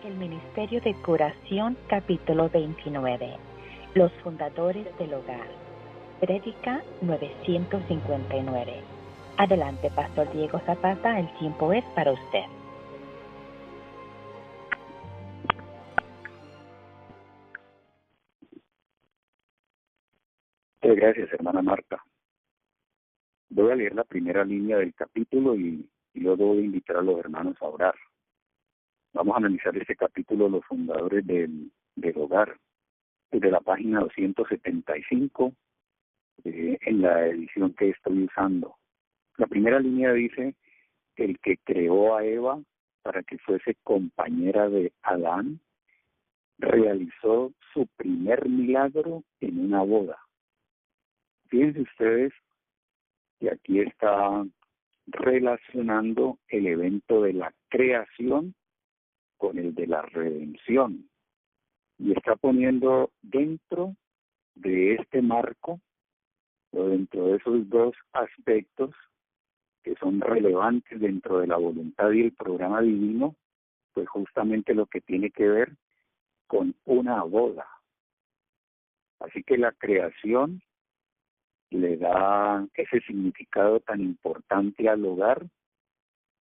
El Ministerio de Curación, capítulo 29. Los fundadores del hogar. Prédica 959. Adelante, Pastor Diego Zapata, el tiempo es para usted. Muchas gracias, hermana Marta. Voy a leer la primera línea del capítulo y luego voy a invitar a los hermanos a orar. Vamos a analizar este capítulo, los fundadores del hogar, desde la página 275, en la edición que estoy usando. La primera línea dice: el que creó a Eva para que fuese compañera de Adán, realizó su primer milagro en una boda. Fíjense ustedes que aquí está relacionando el evento de la creación con el de la redención, y está poniendo dentro de este marco, o dentro de esos dos aspectos que son relevantes dentro de la voluntad y el programa divino, pues justamente lo que tiene que ver con una boda. Así que la creación le da ese significado tan importante al hogar,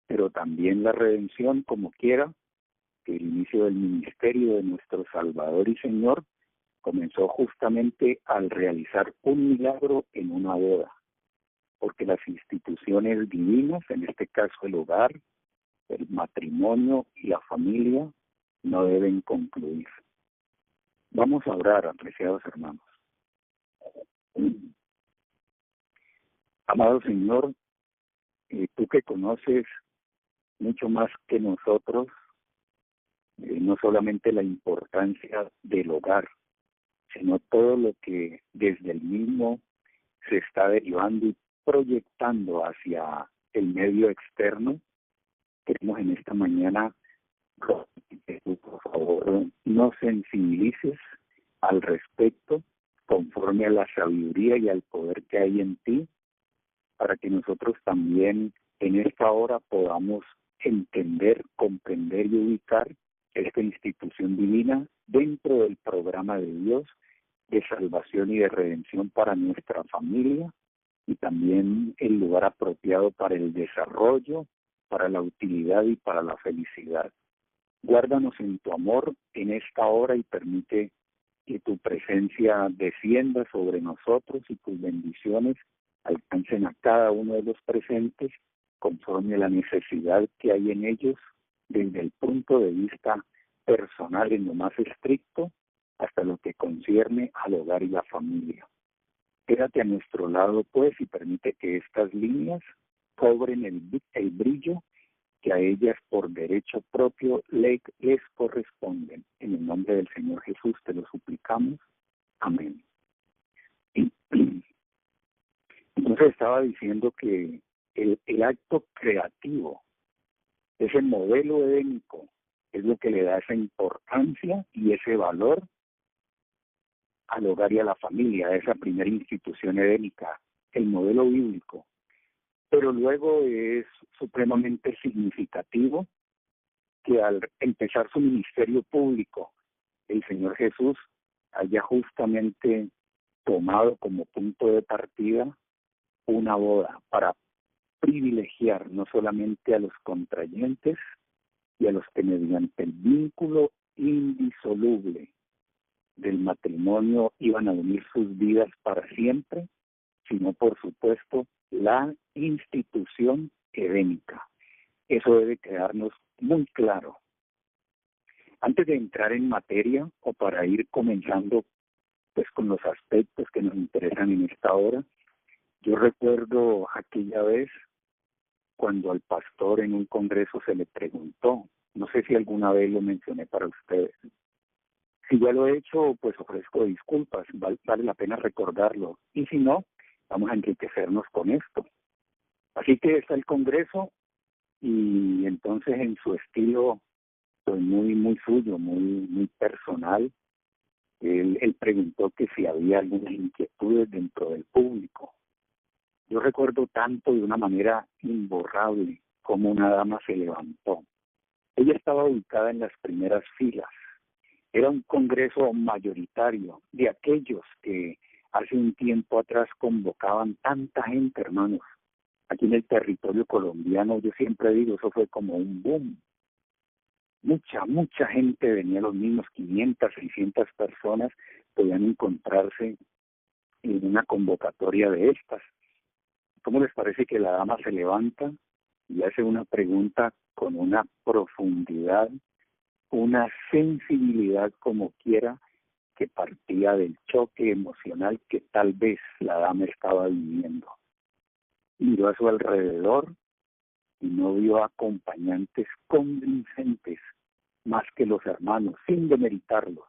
pero también la redención, como quiera, que el inicio del ministerio de nuestro Salvador y Señor comenzó justamente al realizar un milagro en una boda, porque las instituciones divinas, en este caso el hogar, el matrimonio y la familia, no deben concluir. Vamos a orar, apreciados hermanos. Amado Señor, tú que conoces mucho más que nosotros, no solamente la importancia del hogar, sino todo lo que desde el mismo se está derivando y proyectando hacia el medio externo. Queremos en esta mañana que tú, por favor, nos sensibilices al respecto, conforme a la sabiduría y al poder que hay en ti, para que nosotros también en esta hora podamos entender, comprender y ubicar esta institución divina dentro del programa de Dios de salvación y de redención para nuestra familia, y también el lugar apropiado para el desarrollo, para la utilidad y para la felicidad. Guárdanos en tu amor en esta hora y permite que tu presencia descienda sobre nosotros y tus bendiciones alcancen a cada uno de los presentes conforme a la necesidad que hay en ellos, desde el punto de vista personal en lo más estricto hasta lo que concierne al hogar y la familia. Quédate a nuestro lado, pues, y permite que estas líneas cobren el brillo que a ellas por derecho propio les corresponden. En el nombre del Señor Jesús te lo suplicamos. Amén. Entonces estaba diciendo que el acto creativo, ese modelo edénico, es lo que le da esa importancia y ese valor al hogar y a la familia, a esa primera institución edénica, el modelo bíblico. Pero luego es supremamente significativo que al empezar su ministerio público, el Señor Jesús haya justamente tomado como punto de partida una boda para privilegiar no solamente a los contrayentes y a los que mediante el vínculo indisoluble del matrimonio iban a unir sus vidas para siempre, sino por supuesto la institución edénica. Eso debe quedarnos muy claro. Antes de entrar en materia, o para ir comenzando pues con los aspectos que nos interesan en esta hora, yo recuerdo aquella vez cuando al pastor en un congreso se le preguntó, no sé si alguna vez lo mencioné para ustedes. Si ya lo he hecho, pues ofrezco disculpas, vale la pena recordarlo. Y si no, vamos a enriquecernos con esto. Así que está el congreso, y entonces en su estilo pues muy suyo, muy personal, él preguntó que si había algunas inquietudes dentro del público. Yo recuerdo tanto de una manera imborrable como una dama se levantó, Ella estaba ubicada en las primeras filas. Era un congreso mayoritario de aquellos que hace un tiempo atrás convocaban tanta gente, hermanos. Aquí en el territorio colombiano, yo siempre digo, eso fue como un boom. Mucha gente venía, los mismos 500, 600 personas podían encontrarse en una convocatoria de estas. ¿Cómo les parece que la dama se levanta y hace una pregunta con una profundidad, una sensibilidad como quiera, que partía del choque emocional que tal vez la dama estaba viviendo? Miró a su alrededor y no vio acompañantes convincentes más que los hermanos, sin demeritarlos.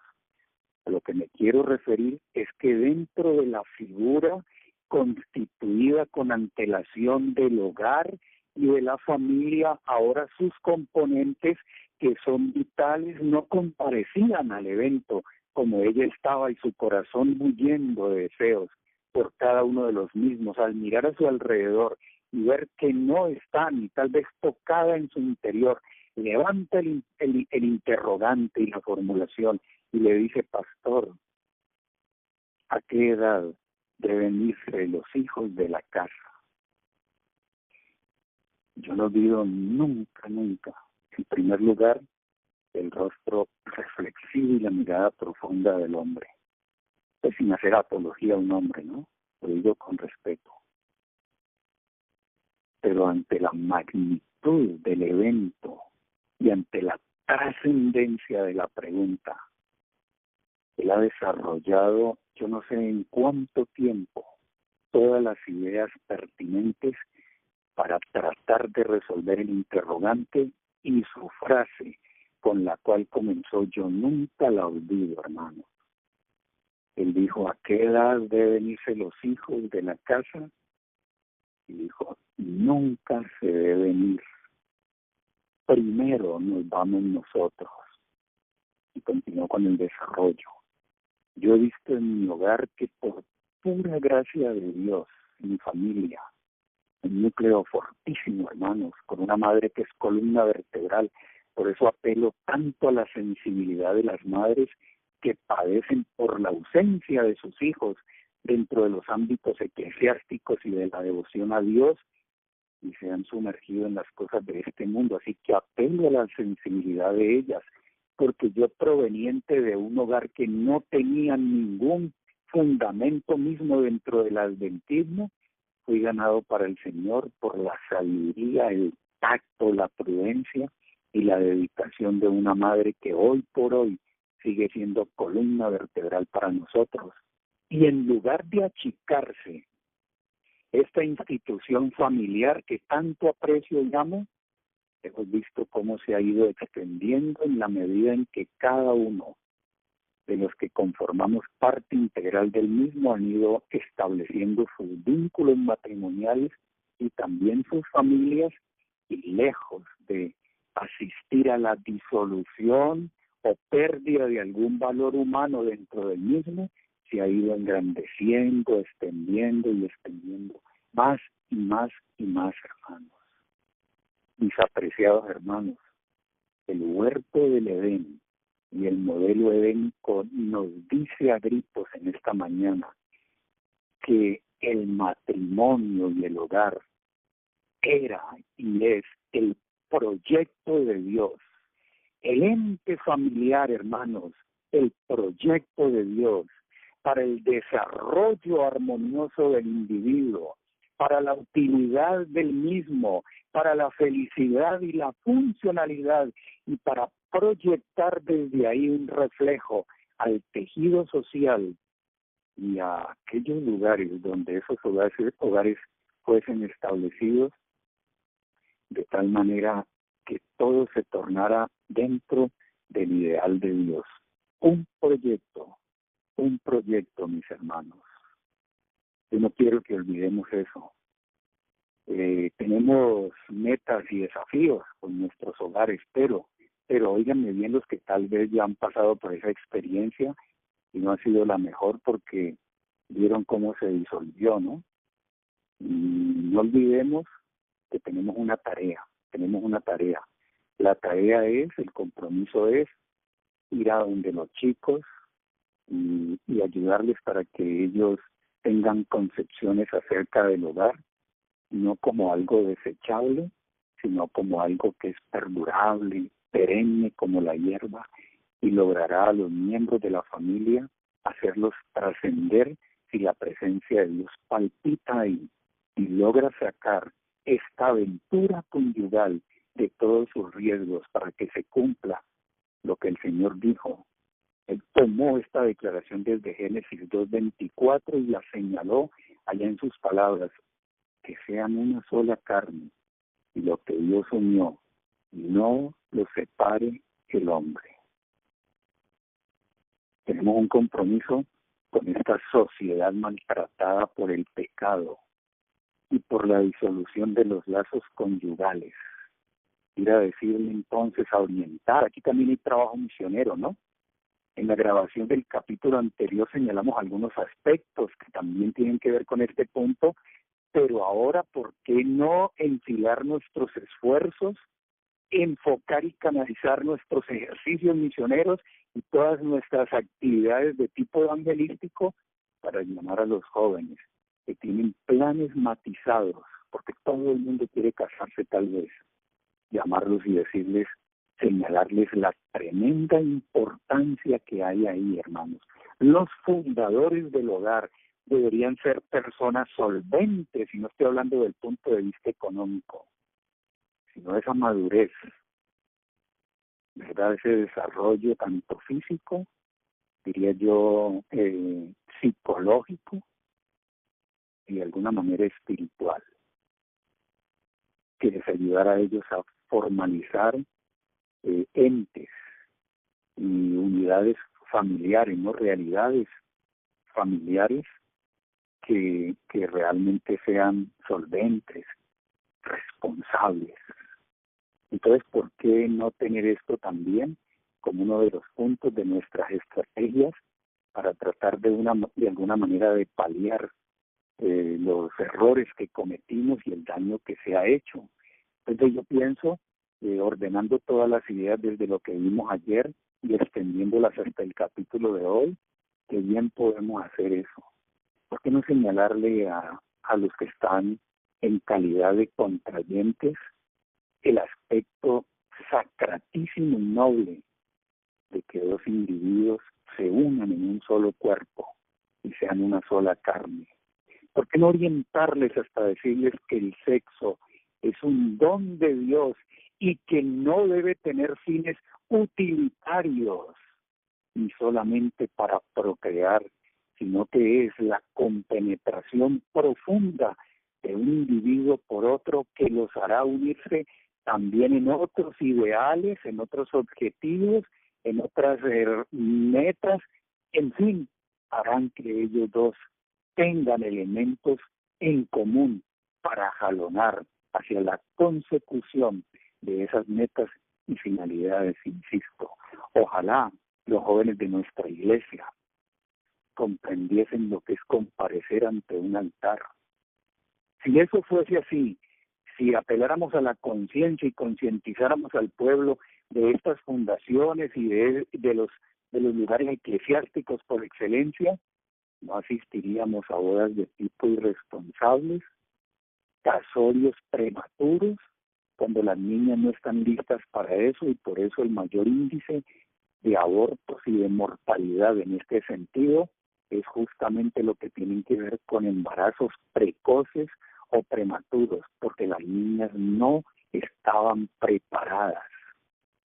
A lo que me quiero referir es que dentro de la figura constituida con antelación del hogar y de la familia, ahora sus componentes que son vitales no comparecían al evento como ella estaba y su corazón bulliendo de deseos por cada uno de los mismos. Al mirar a su alrededor y ver que no está ni tal vez tocada en su interior, levanta el interrogante y la formulación y le dice: pastor, ¿a qué edad deben irse los hijos de la casa? Yo no olvido nunca, en primer lugar, el rostro reflexivo y la mirada profunda del hombre. Pues sin hacer apología a un hombre, ¿no? Lo digo con respeto. Pero ante la magnitud del evento y ante la trascendencia de la pregunta, él ha desarrollado, yo no sé en cuánto tiempo, todas las ideas pertinentes para tratar de resolver el interrogante, y su frase con la cual comenzó yo nunca la olvido, hermano. Él dijo: ¿a qué edad deben irse los hijos de la casa? Y dijo: nunca se deben ir. Primero nos vamos nosotros. Y continuó con el desarrollo. Yo he visto en mi hogar que por pura gracia de Dios, mi familia, un núcleo fortísimo, hermanos, con una madre que es columna vertebral. Por eso apelo tanto a la sensibilidad de las madres que padecen por la ausencia de sus hijos dentro de los ámbitos eclesiásticos y de la devoción a Dios, y se han sumergido en las cosas de este mundo. Así que apelo a la sensibilidad de ellas, porque yo, proveniente de un hogar que no tenía ningún fundamento mismo dentro del adventismo, fui ganado para el Señor por la sabiduría, el tacto, la prudencia y la dedicación de una madre que hoy por hoy sigue siendo columna vertebral para nosotros. Y en lugar de achicarse esta institución familiar que tanto aprecio y amo, hemos visto cómo se ha ido extendiendo en la medida en que cada uno de los que conformamos parte integral del mismo han ido estableciendo sus vínculos matrimoniales y también sus familias, y lejos de asistir a la disolución o pérdida de algún valor humano dentro del mismo, se ha ido engrandeciendo, extendiendo y extendiendo más y más y más, hermanos. Mis apreciados hermanos, el huerto del Edén y el modelo edénico nos dice a gritos en esta mañana que el matrimonio y el hogar era y es el proyecto de Dios. El ente familiar, hermanos, el proyecto de Dios para el desarrollo armonioso del individuo, para la utilidad del mismo, para la felicidad y la funcionalidad, y para proyectar desde ahí un reflejo al tejido social y a aquellos lugares donde esos hogares fuesen establecidos, de tal manera que todo se tornara dentro del ideal de Dios. Un proyecto, mis hermanos. Yo no quiero que olvidemos eso. Tenemos metas y desafíos con nuestros hogares, pero óiganme bien los que tal vez ya han pasado por esa experiencia y no ha sido la mejor porque vieron cómo se disolvió, ¿no? Y no olvidemos que tenemos una tarea. La tarea el compromiso es ir a donde los chicos y ayudarles para que ellos tengan concepciones acerca del hogar, no como algo desechable, sino como algo que es perdurable, perenne como la hierba, y logrará a los miembros de la familia hacerlos trascender si la presencia de Dios palpita ahí y logra sacar esta aventura conyugal de todos sus riesgos para que se cumpla lo que el Señor dijo. Él tomó esta declaración desde Génesis 2:24 y la señaló allá en sus palabras, que sean una sola carne, y lo que Dios unió, no lo separe el hombre. Tenemos un compromiso con esta sociedad maltratada por el pecado y por la disolución de los lazos conyugales. Ir a decirle entonces, a orientar, aquí también hay trabajo misionero, ¿no? En la grabación del capítulo anterior señalamos algunos aspectos que también tienen que ver con este punto, pero ahora, ¿por qué no enfilar nuestros esfuerzos, enfocar y canalizar nuestros ejercicios misioneros y todas nuestras actividades de tipo evangelístico para llamar a los jóvenes que tienen planes matizados, porque todo el mundo quiere casarse tal vez, llamarlos y decirles, señalarles la tremenda importancia que hay ahí, hermanos. Los fundadores del hogar deberían ser personas solventes, y no estoy hablando del punto de vista económico, sino esa madurez, ¿verdad? Ese desarrollo tanto físico, diría yo, psicológico y de alguna manera espiritual, que les ayudara a ellos a formalizar entes y unidades familiares, no realidades familiares que realmente sean solventes, responsables. Entonces, ¿por qué no tener esto también como uno de los puntos de nuestras estrategias para tratar de alguna manera de paliar los errores que cometimos y el daño que se ha hecho? Entonces yo pienso, ordenando todas las ideas desde lo que vimos ayer y extendiéndolas hasta el capítulo de hoy, que bien podemos hacer eso. ¿Por qué no señalarle a los que están en calidad de contrayentes el aspecto sacratísimo y noble de que dos individuos se unan en un solo cuerpo y sean una sola carne? ¿Por qué no orientarles hasta decirles que el sexo es un don de Dios y que no debe tener fines utilitarios ni solamente para procrear, sino que es la compenetración profunda de un individuo por otro que los hará unirse también en otros ideales, en otros objetivos, en otras metas, en fin, harán que ellos dos tengan elementos en común para jalonar hacia la consecución de esas metas y finalidades, insisto. Ojalá los jóvenes de nuestra iglesia comprendiesen lo que es comparecer ante un altar. Si eso fuese así, si apeláramos a la conciencia y concientizáramos al pueblo de estas fundaciones y de los lugares eclesiásticos por excelencia, no asistiríamos a bodas de tipo irresponsables, casorios prematuros, cuando las niñas no están listas para eso, y por eso el mayor índice de abortos y de mortalidad en este sentido es justamente lo que tienen que ver con embarazos precoces o prematuros, porque las niñas no estaban preparadas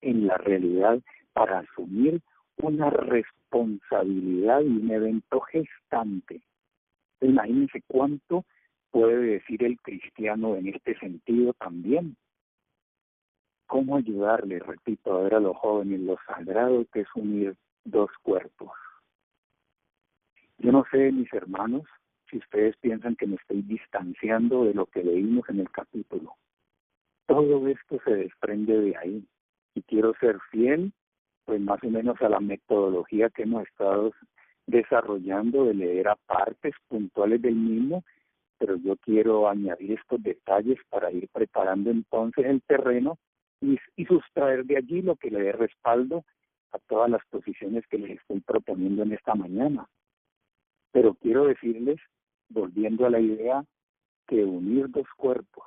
en la realidad para asumir una responsabilidad y un evento gestante. Imagínense cuánto puede decir el cristiano en este sentido también. ¿Cómo ayudarle, repito, a ver a los jóvenes lo sagrado que es unir dos cuerpos? Yo no sé, mis hermanos, si ustedes piensan que me estoy distanciando de lo que leímos en el capítulo. Todo esto se desprende de ahí. Y quiero ser fiel, pues más o menos a la metodología que hemos estado desarrollando de leer a partes puntuales del mismo, pero yo quiero añadir estos detalles para ir preparando entonces el terreno y sustraer de allí lo que le dé respaldo a todas las posiciones que les estoy proponiendo en esta mañana. Pero quiero decirles, volviendo a la idea, que unir dos cuerpos,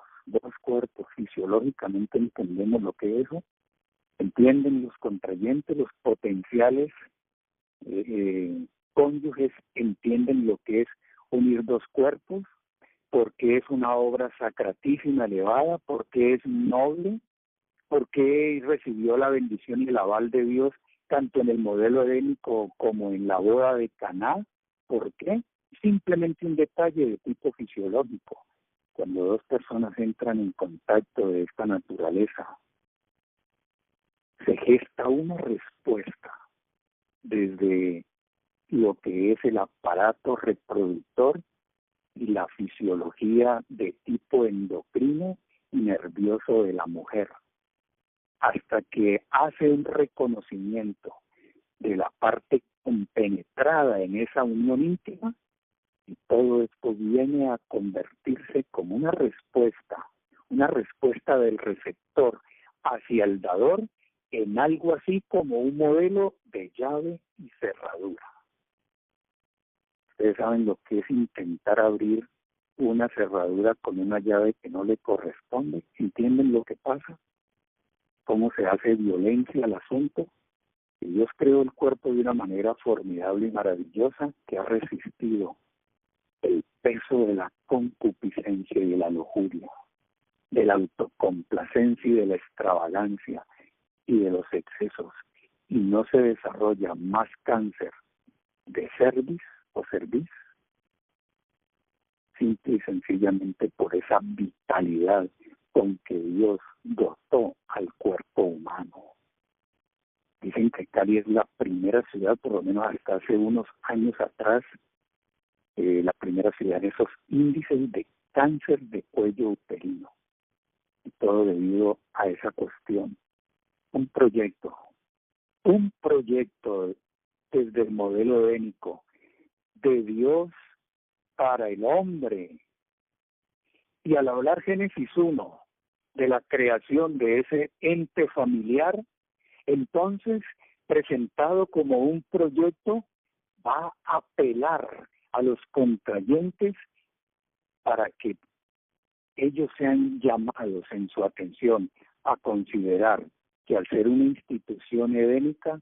fisiológicamente entendemos lo que es eso, entienden los contrayentes, los potenciales cónyuges, entienden lo que es unir dos cuerpos, porque es una obra sacratísima, elevada, porque es noble, porque recibió la bendición y el aval de Dios tanto en el modelo edénico como en la boda de Caná. ¿Por qué? Simplemente un detalle de tipo fisiológico. Cuando dos personas entran en contacto de esta naturaleza, se gesta una respuesta desde lo que es el aparato reproductor y la fisiología de tipo endocrino y nervioso de la mujer, hasta que hace un reconocimiento de la parte compenetrada en esa unión íntima, y todo esto viene a convertirse como una respuesta del receptor hacia el dador, en algo así como un modelo de llave y cerradura. Ustedes saben lo que es intentar abrir una cerradura con una llave que no le corresponde. ¿Entienden lo que pasa? ¿Cómo se hace violencia al asunto? Y Dios creó el cuerpo de una manera formidable y maravillosa que ha resistido el peso de la concupiscencia y de la lujuria, de la autocomplacencia y de la extravagancia y de los excesos. Y no se desarrolla más cáncer de cervix o cerviz, simple y sencillamente por esa vitalidad con que Dios dotó al cuerpo humano. Dicen que Cali es la primera ciudad, por lo menos hasta hace unos años atrás, la primera ciudad en esos índices de cáncer de cuello uterino. Y todo debido a esa cuestión. Un proyecto desde el modelo edénico de Dios para el hombre. Y al hablar Génesis 1 de la creación de ese ente familiar, entonces presentado como un proyecto, va a apelar a los contrayentes para que ellos sean llamados en su atención a considerar que al ser una institución edénica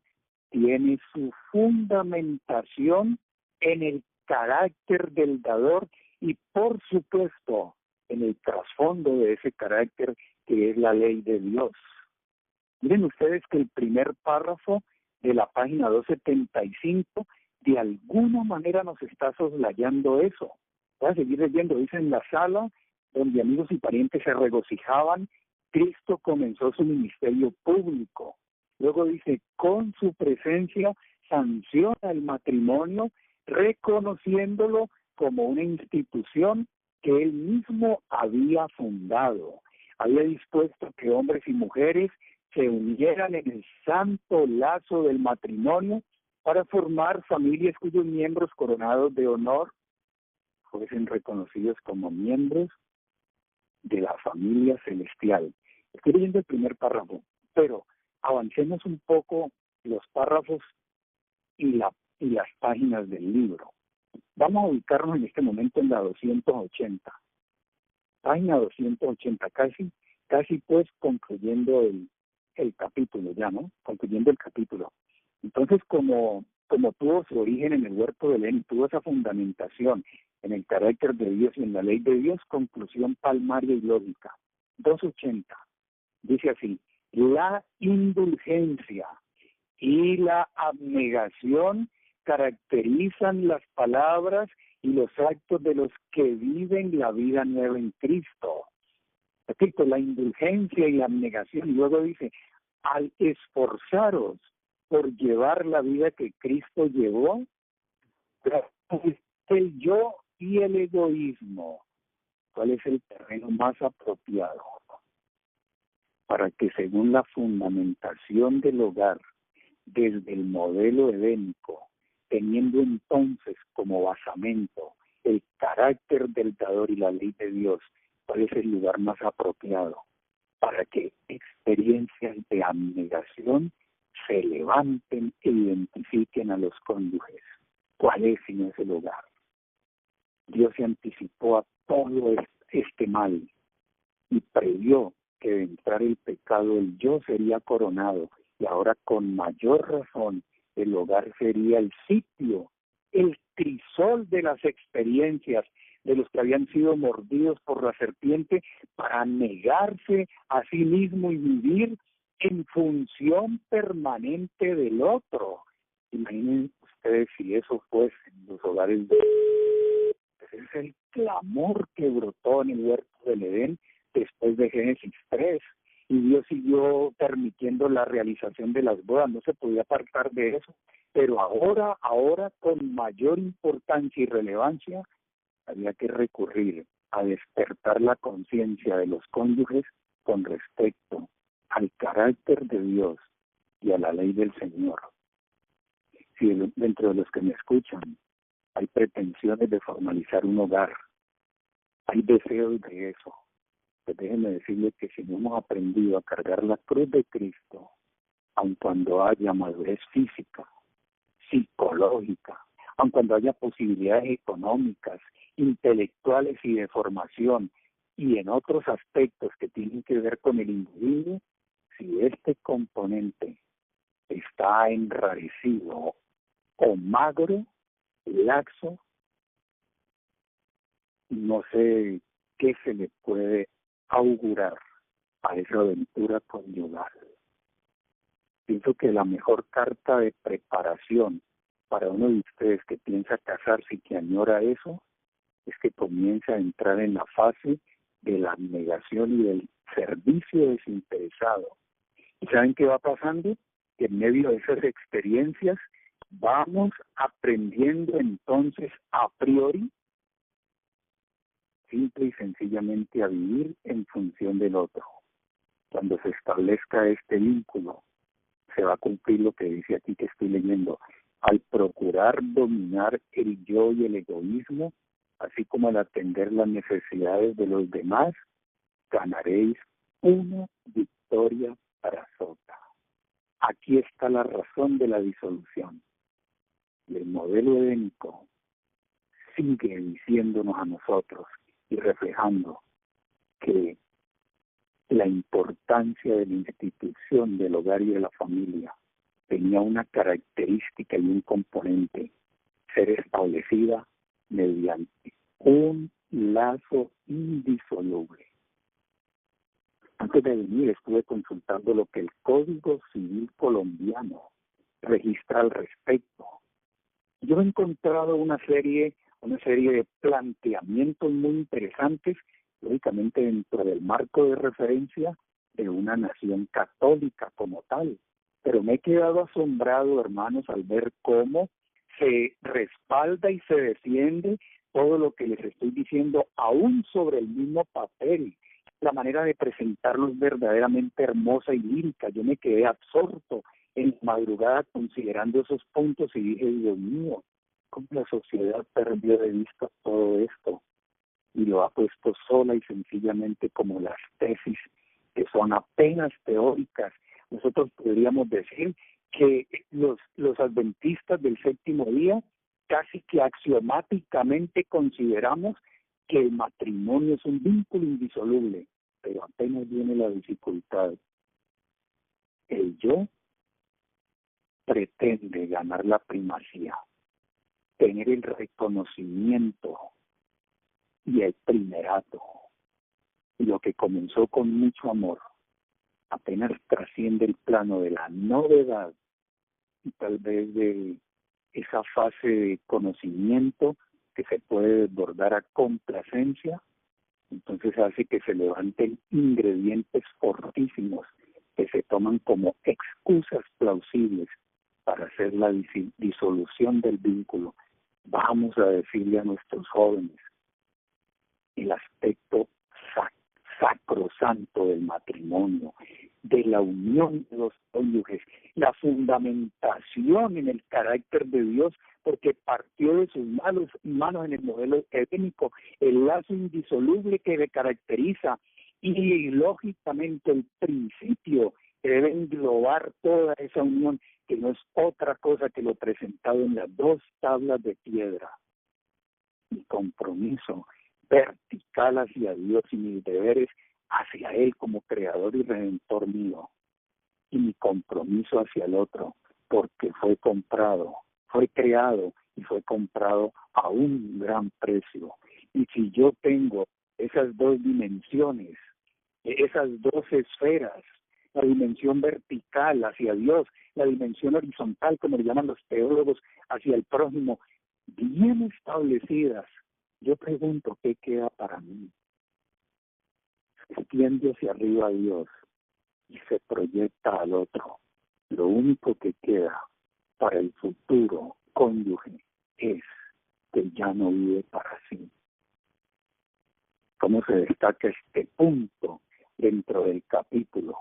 tiene su fundamentación en el carácter del dador y por supuesto en el trasfondo de ese carácter que es la ley de Dios. Miren ustedes que el primer párrafo de la página 275 de alguna manera nos está soslayando eso. Voy a seguir leyendo. Dice: en la sala donde amigos y parientes se regocijaban, Cristo comenzó su ministerio público. Luego dice: con su presencia sanciona el matrimonio, reconociéndolo como una institución que él mismo había fundado. Había dispuesto que hombres y mujeres se unieran en el santo lazo del matrimonio para formar familias cuyos miembros coronados de honor fuesen reconocidos como miembros de la familia celestial. Estoy leyendo el primer párrafo, pero avancemos un poco los párrafos y las páginas del libro. Vamos a ubicarnos en este momento en la 280. Página 280, casi pues concluyendo el capítulo ya, ¿no? Concluyendo el capítulo. Entonces, como tuvo su origen en el huerto de Edén, tuvo esa fundamentación en el carácter de Dios y en la ley de Dios, conclusión palmaria y lógica. 280, dice así: la indulgencia y la abnegación caracterizan las palabras y los actos de los que viven la vida nueva en Cristo. Repito, la indulgencia y la abnegación, y luego dice: al esforzaros por llevar la vida que Cristo llevó, el yo y el egoísmo. ¿Cuál es el terreno más apropiado? Para que según la fundamentación del hogar, desde el modelo edénico, teniendo entonces como basamento el carácter del dador y la ley de Dios, ¿cuál es el lugar más apropiado? para que experiencias de abnegación se levanten e identifiquen a los cónyuges. ¿Cuál es si no es el hogar? Dios se anticipó a todo este mal y previó que de entrar el pecado el yo sería coronado, y ahora con mayor razón el hogar sería el sitio, el crisol de las experiencias de los que habían sido mordidos por la serpiente para negarse a sí mismo y vivir en función permanente del otro. Imaginen ustedes si eso fuese en los hogares de... Ese es el clamor que brotó en el huerto del Edén después de Génesis 3, y Dios siguió permitiendo la realización de las bodas, no se podía apartar de eso, pero ahora con mayor importancia y relevancia, había que recurrir a despertar la conciencia de los cónyuges con respecto al carácter de Dios y a la ley del Señor. Si dentro de los que me escuchan hay pretensiones de formalizar un hogar, hay deseos de eso, pues déjenme decirles que si no hemos aprendido a cargar la cruz de Cristo, aun cuando haya madurez física, psicológica, aun cuando haya posibilidades económicas, intelectuales y de formación, y en otros aspectos que tienen que ver con el individuo, si este componente está enrarecido o magro, laxo, no sé qué se le puede augurar a esa aventura conyugal. Pienso que la mejor carta de preparación para uno de ustedes que piensa casarse y que añora eso, es que comience a entrar en la fase de la abnegación y del servicio desinteresado. ¿Y saben qué va pasando? Que en medio de esas experiencias vamos aprendiendo entonces a priori, simple y sencillamente, a vivir en función del otro. Cuando se establezca este vínculo, se va a cumplir lo que dice aquí que estoy leyendo. Al procurar dominar el yo y el egoísmo, así como al atender las necesidades de los demás, ganaréis una victoria para sota. Aquí está la razón de la disolución. Y el modelo edénico sigue diciéndonos a nosotros y reflejando que la importancia de la institución del hogar y de la familia tenía una característica y un componente: ser establecida mediante un lazo indisoluble. Antes de venir estuve consultando lo que el Código Civil colombiano registra al respecto. Yo he encontrado una serie de planteamientos muy interesantes, lógicamente dentro del marco de referencia de una nación católica como tal. Pero me he quedado asombrado, hermanos, al ver cómo se respalda y se defiende todo lo que les estoy diciendo, aún sobre el mismo papel. La manera de presentarlo es verdaderamente hermosa y lírica. Yo me quedé absorto en madrugada considerando esos puntos y dije, Dios mío, cómo la sociedad perdió de vista todo esto y lo ha puesto sola y sencillamente como las tesis que son apenas teóricas. Nosotros podríamos decir que los adventistas del séptimo día casi que axiomáticamente consideramos que el matrimonio es un vínculo indisoluble, pero apenas viene la dificultad. El yo pretende ganar la primacía, tener el reconocimiento y el primerato. Y lo que comenzó con mucho amor apenas trasciende el plano de la novedad y tal vez de esa fase de conocimiento que se puede desbordar a complacencia, entonces hace que se levanten ingredientes fortísimos que se toman como excusas plausibles para hacer la disolución del vínculo. Vamos a decirle a nuestros jóvenes el aspecto sacrosanto del matrimonio, de la unión de los cónyuges, la fundamentación en el carácter de Dios, porque partió de sus manos en el modelo edénico, el lazo indisoluble que le caracteriza, Y lógicamente el principio que debe englobar toda esa unión, que no es otra cosa que lo presentado en las dos tablas de piedra. Mi compromiso vertical hacia Dios y mis deberes hacia Él como creador y redentor mío. Y mi compromiso hacia el otro, porque fue comprado, fue creado y fue comprado a un gran precio. Y si yo tengo esas dos dimensiones, esas dos esferas, la dimensión vertical hacia Dios, la dimensión horizontal, como le llaman los teólogos, hacia el prójimo, bien establecidas, yo pregunto, ¿qué queda para mí? Se extiende hacia arriba a Dios y se proyecta al otro. Lo único que queda para el futuro cónyuge es que ya no vive para sí. ¿Cómo se destaca este punto dentro del capítulo?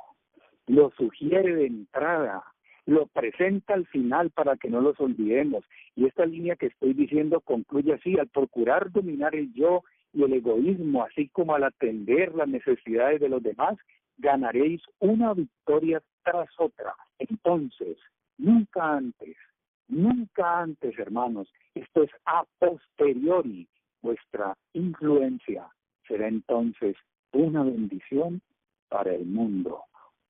Lo sugiere de entrada, lo presenta al final para que no los olvidemos. Y esta línea que estoy diciendo concluye así: al procurar dominar el yo y el egoísmo, así como al atender las necesidades de los demás, ganaréis una victoria tras otra. Entonces, nunca antes, hermanos, esto es a posteriori, vuestra influencia será entonces una bendición para el mundo.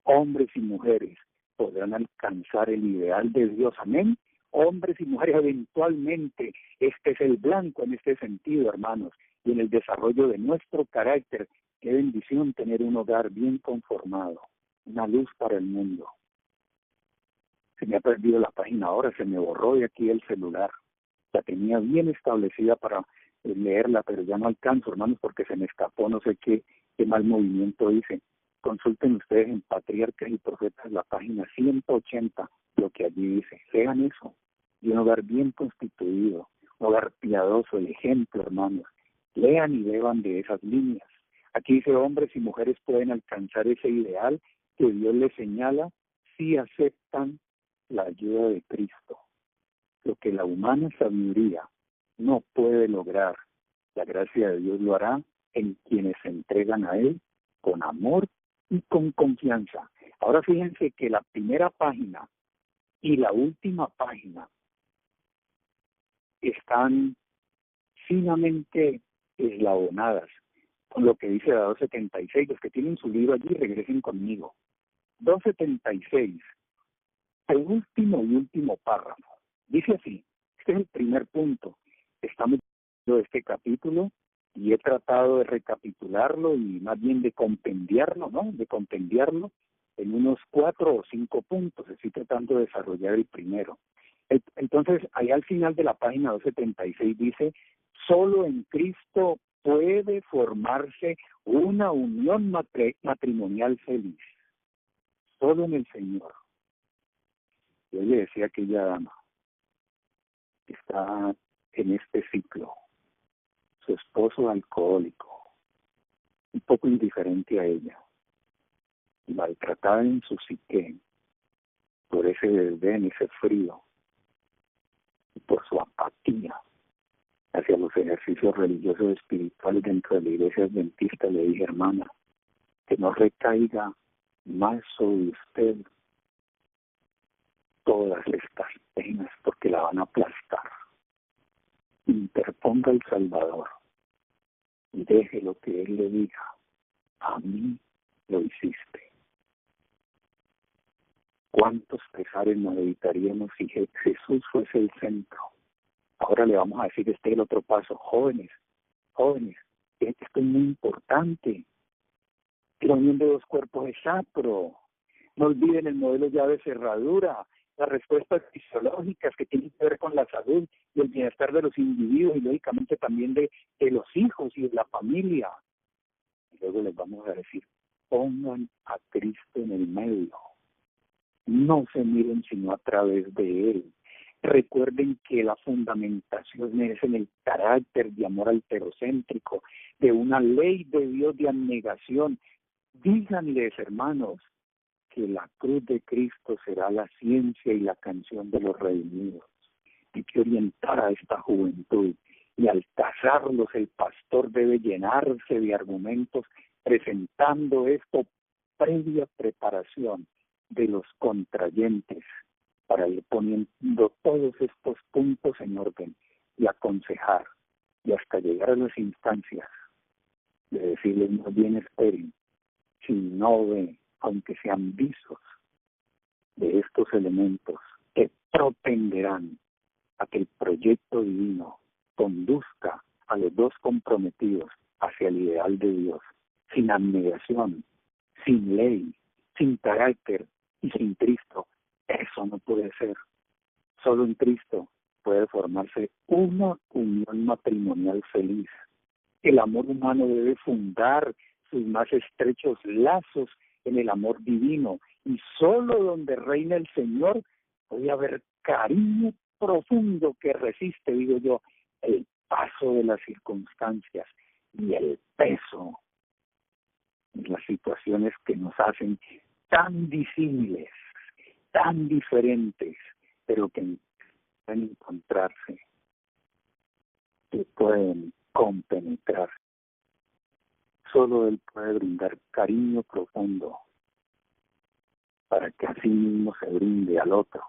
Hombres y mujeres podrán alcanzar el ideal de Dios, amén. Hombres y mujeres eventualmente, este es el blanco en este sentido, hermanos, y en el desarrollo de nuestro carácter. Qué bendición tener un hogar bien conformado, una luz para el mundo. Se me ha perdido la página ahora, se me borró de aquí el celular. La tenía bien establecida para leerla, pero ya no alcanzo, hermanos, porque se me escapó, no sé qué mal movimiento hice. Consulten ustedes en Patriarcas y Profetas la página 180, lo que allí dice. Lean eso. Y un hogar bien constituido, un hogar piadoso, el ejemplo, hermanos. Lean y beban de esas líneas. Aquí dice: hombres y mujeres pueden alcanzar ese ideal que Dios les señala si aceptan la ayuda de Cristo. Lo que la humana sabiduría no puede lograr, la gracia de Dios lo hará en quienes se entregan a Él con amor y con confianza. Ahora fíjense que la primera página y la última página están finamente eslabonadas con lo que dice la 276. Los que tienen su libro allí, regresen conmigo. 276, el último y último párrafo. Dice así: este es el primer punto. Estamos viendo este capítulo y he tratado de recapitularlo y más bien de compendiarlo, ¿no? De compendiarlo en unos 4 o 5 puntos. Estoy tratando de desarrollar el primero. Entonces, ahí al final de la página 276 dice: solo en Cristo puede formarse una unión matrimonial feliz. Solo en el Señor. Yo le decía a aquella dama que está en este ciclo, su esposo alcohólico, un poco indiferente a ella, y maltratada en su psique por ese desdén, ese frío, y por su apatía hacia los ejercicios religiosos espirituales dentro de la iglesia adventista. Le dije: hermana, que no recaiga más sobre usted todas estas penas, porque la van a aplastar. Interponga el Salvador y deje lo que Él le diga: a mí lo hiciste. ¿Cuántos pesares nos evitaríamos si Jesús fuese el centro? Ahora le vamos a decir: este es el otro paso. Jóvenes, esto es muy importante. La unión de dos cuerpos es sacro. No olviden el modelo llave cerradura, las respuestas fisiológicas que tienen que ver con la salud y el bienestar de los individuos y lógicamente también de los hijos y de la familia. Y luego les vamos a decir: pongan a Cristo en el medio. No se miren sino a través de Él. Recuerden que la fundamentación es en el carácter de amor alterocéntrico, de una ley de Dios de abnegación. Díganles, hermanos, que la cruz de Cristo será la ciencia y la canción de los redimidos. Hay que orientar a esta juventud, y al casarlos el pastor debe llenarse de argumentos presentando esto previa preparación de los contrayentes para ir poniendo todos estos puntos en orden y aconsejar y hasta llegar a las instancias de decirles más bien esperen, si no ven, aunque sean visos de estos elementos que propenderán a que el proyecto divino conduzca a los dos comprometidos hacia el ideal de Dios, sin abnegación, sin ley, sin carácter y sin Cristo. Eso no puede ser. Solo en Cristo puede formarse una unión matrimonial feliz. El amor humano debe fundar sus más estrechos lazos en el amor divino, y solo donde reina el Señor puede haber cariño profundo que resiste, digo yo, el paso de las circunstancias y el peso de las situaciones que nos hacen tan disímiles, tan diferentes, pero que pueden encontrarse, que pueden compenetrar. Solo Él puede brindar cariño profundo para que así mismo se brinde al otro,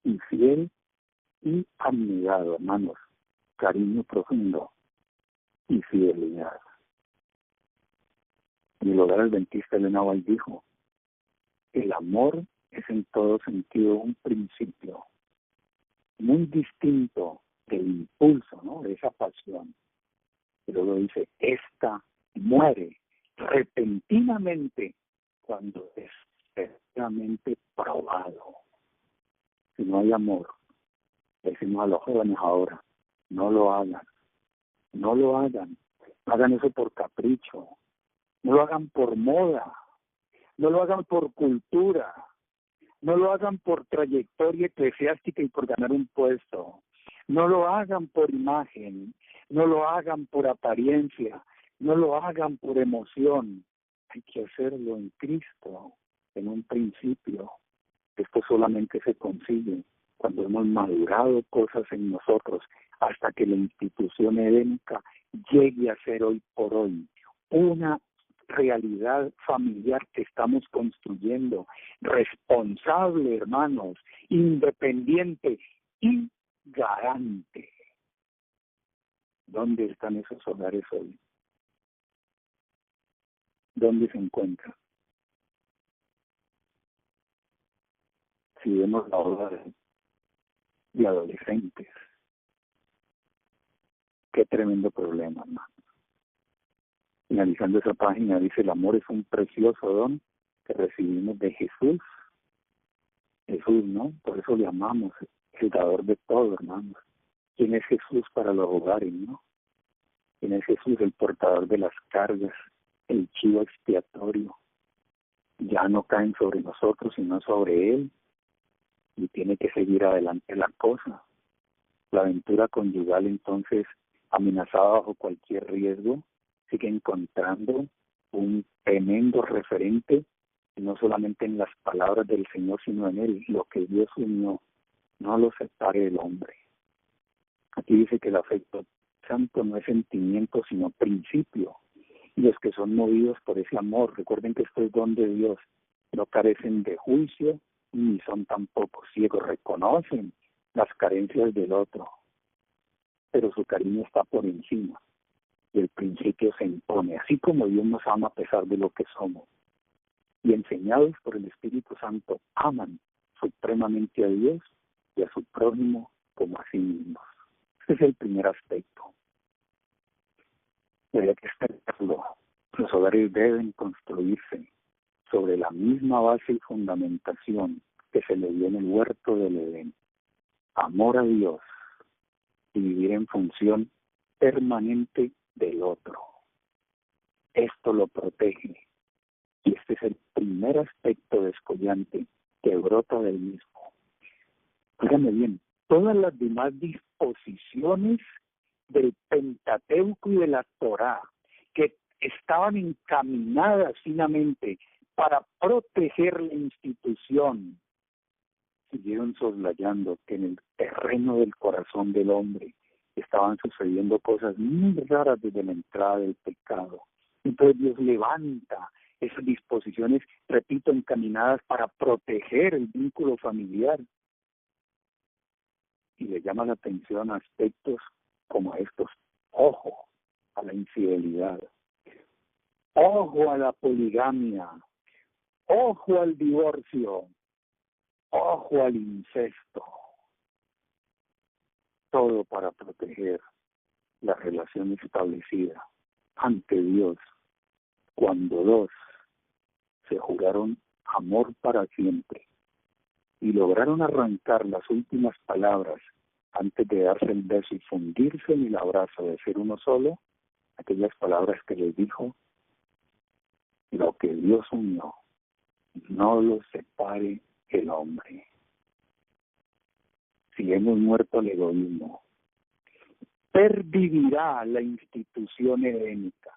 infiel y abnegado, hermanos, cariño profundo y fidelidad. Y el hogar adventista Elena White dijo, el amor es en todo sentido un principio muy distinto del impulso, ¿no?, de esa pasión. Y luego dice, esta muere repentinamente cuando es verdaderamente probado. Si no hay amor, decimos a los jóvenes ahora, no lo hagan, no lo hagan, no hagan eso por capricho, no lo hagan por moda, no lo hagan por cultura, no lo hagan por trayectoria eclesiástica y por ganar un puesto, no lo hagan por imagen, no lo hagan por apariencia, no lo hagan por emoción. Hay que hacerlo en Cristo, en un principio. Esto solamente se consigue cuando hemos madurado cosas en nosotros, hasta que la institución edénica llegue a ser hoy por hoy una realidad familiar que estamos construyendo, responsable, hermanos, independiente y garante. ¿Dónde están esos hogares hoy? ¿Dónde se encuentran? Si vemos la obra de adolescentes, qué tremendo problema, hermano. Finalizando esa página dice, el amor es un precioso don que recibimos de Jesús. Jesús, ¿no? Por eso le amamos, el dador de todo, hermanos. ¿Quién es Jesús para los hogares, no? ¿Quién es Jesús? El portador de las cargas, el chivo expiatorio. Ya no caen sobre nosotros, sino sobre Él. Y tiene que seguir adelante la cosa. La aventura conyugal, entonces, amenazada bajo cualquier riesgo, sigue encontrando un tremendo referente, no solamente en las palabras del Señor, sino en Él. Lo que Dios unió, no lo separe del hombre. Aquí dice que el afecto santo no es sentimiento, sino principio. Y los que son movidos por ese amor, recuerden que esto es don de Dios, no carecen de juicio, ni son tampoco ciegos, reconocen las carencias del otro, pero su cariño está por encima y el principio se impone, así como Dios nos ama a pesar de lo que somos. Y enseñados por el Espíritu Santo, aman supremamente a Dios y a su prójimo como a sí mismos. Ese es el primer aspecto. Debe que expresarlo. Los hogares deben construirse sobre la misma base y fundamentación que se le dio en el huerto del Edén. Amor a Dios y vivir en función permanente del otro. Esto lo protege. Y este es el primer aspecto descollante que brota del mismo. Fíjame bien, todas las demás disposiciones del Pentateuco y de la Torá, que estaban encaminadas finamente para proteger la institución, siguieron soslayando que en el terreno del corazón del hombre estaban sucediendo cosas muy raras desde la entrada del pecado. Entonces Dios levanta esas disposiciones, repito, encaminadas para proteger el vínculo familiar. Y le llama la atención a aspectos como estos. Ojo a la infidelidad, ojo a la poligamia, ojo al divorcio, ojo al incesto. Todo para proteger la relación establecida ante Dios cuando dos se juraron amor para siempre y lograron arrancar las últimas palabras antes de darse el beso y fundirse en el abrazo de ser uno solo, aquellas palabras que les dijo: lo que Dios unió, no lo separe el hombre. Si hemos muerto al egoísmo, pervivirá la institución edénica.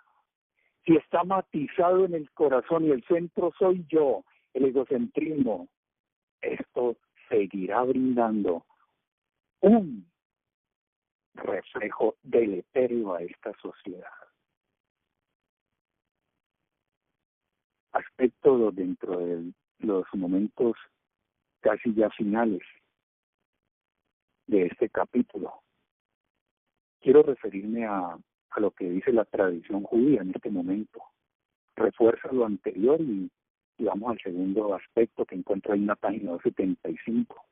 Si está matizado en el corazón y el centro soy yo, el egocentrismo, esto seguirá brindando un reflejo deleterio a esta sociedad. Aspecto dentro de los momentos casi ya finales de este capítulo. Quiero referirme a lo que dice la tradición judía en este momento. Refuerza lo anterior y vamos al segundo aspecto que encuentro ahí en la página 275.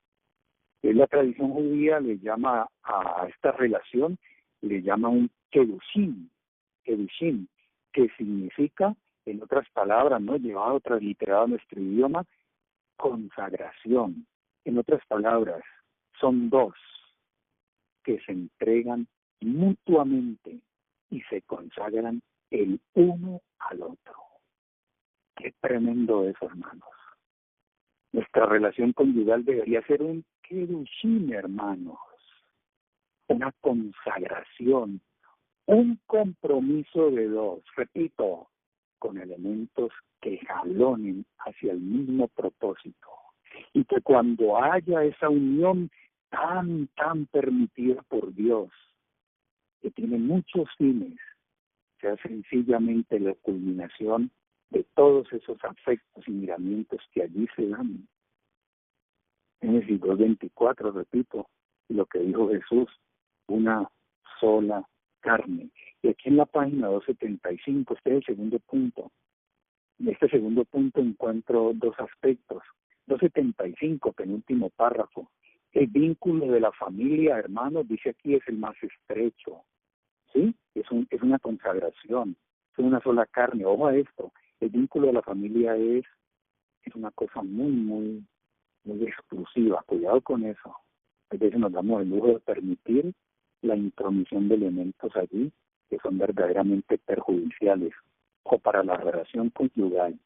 La tradición judía le llama a esta relación, le llama un kedushim, que significa, en otras palabras, no llevado, transliterado a nuestro idioma, consagración. En otras palabras, son dos que se entregan mutuamente y se consagran el uno al otro. Qué tremendo eso, hermanos. Nuestra relación conyugal debería ser un kedushim, hermanos, una consagración, un compromiso de dos, repito, con elementos que jalonen hacia el mismo propósito. Y que cuando haya esa unión tan permitida por Dios, que tiene muchos fines, sea sencillamente la culminación de todos esos afectos y miramientos que allí se dan. Génesis 2:24, repito, lo que dijo Jesús, una sola carne. Y aquí en la página 275, este es el segundo punto. En este segundo punto encuentro dos aspectos. 275, penúltimo párrafo. El vínculo de la familia, hermanos, dice aquí, es el más estrecho. ¿Sí? Es una consagración, es una sola carne. Ojo a esto, el vínculo de la familia es una cosa muy exclusiva. Cuidado con eso. A veces nos damos el lujo de permitir la intromisión de elementos allí que son verdaderamente perjudiciales, o para la relación conyugal,